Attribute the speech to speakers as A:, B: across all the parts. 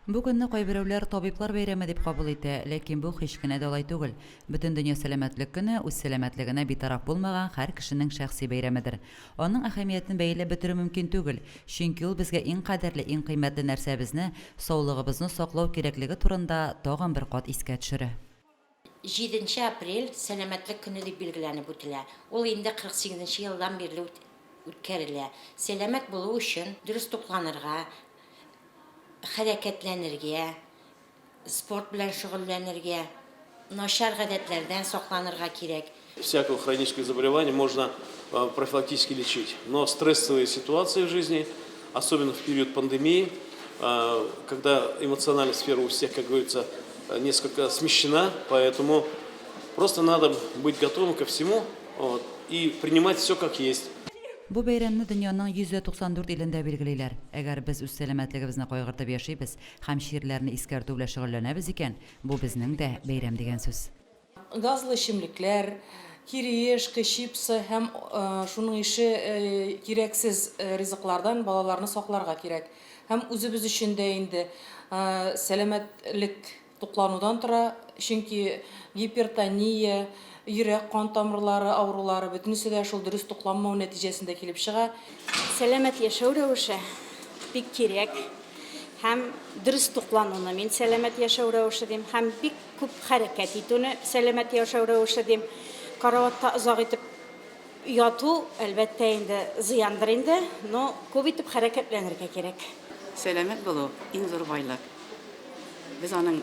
A: Бүгенне кайберәүләр табиблар бәйрәме дип кабул итә, ләкин бу һич кенә дә алай түгел. Бөтен дөнья сәламәтлек көне үз сәламәтлегенә битараф булмаган һәр кешенең шәхси бәйрәмедер. Аның әһәмиятен бәяләп бетерү мөмкин түгел, чөнки ул безгә иң кадерле, иң кыйммәтле нәрсәбезне, саулыгыбызны саклау кирәклеге турында тагын бер кат искә төшерә.
B: 7 апрель сәламәтлек көне дип билгеләнеп үтелә. Ул инде 48 елдан бирле үткәрелә. Сәламәт булу өчен дөрес тукланырга, хәрәкәтләнергә, спорт белән шөгыльләнергә, начар гадәтләрдән сакланырга кирәк.
C: Всякое хроническое заболевание можно профилактически лечить, но стрессовые ситуации в жизни, особенно в период пандемии, когда эмоциональная сфера у всех, как говорится, несколько смещена, поэтому просто надо быть готовым ко всему и принимать все как есть.
A: Бу бәйрәмне дөньяның 194 илендә билгелиләр. Әгәр без үз сәламәтлегебезне кайгыртып яшибез һәм ширләрне искәртү белән шөгыльләнәбез икән, бу безнең дә бәйрәм дигән сүз.
D: Газлы эчемлекләр, кириеш, чипсы һәм шуның ише кирәксез ризыклардан балаларны сакларга кирәк. Һәм үзебез өчен дә инде сәламәтлек тукланудан тора, чөнки гипертония, йөрәк кан тамырлары авырулары бөтенесе дә шул дөрес тукланмау нәтиҗәсендә килеп чыга.
E: Сәламәт яшәү рәвеше бик кирәк. Һәм дөрес туклануны мин сәламәт яшәү рәвеше дим, һәм бик күп хәрәкәт итүне сәламәт яшәү рәвеше дим. Караватта озак итеп яту әлбәттә инде зыяндыр инде, но күп итеп хәрәкәтләнергә кирәк.
F: Сәламәт булу иң зур байлык. Без аның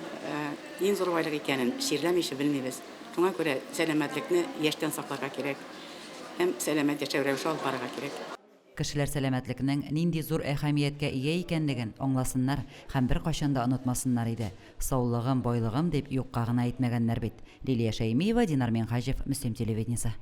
F: иң зур байлык икәнен ширләмичә белмибез. Шуңа күрә сәламәтлекне яшьтән сакларга кирәк. Һәм сәламәт яшәү рәвеше алып барырга кирәк.
A: Кешеләр сәламәтлекнең нинди зур әһәмияткә ия икәнлеген аңласыннар һәм бер кайчан да онытмасыннар иде. Саулыгым, байлыгым дип юкка гына әйтмәгәннәр бит. Лилия Шәймиева, Динар Минхаҗев, Мөслим телевидениесе.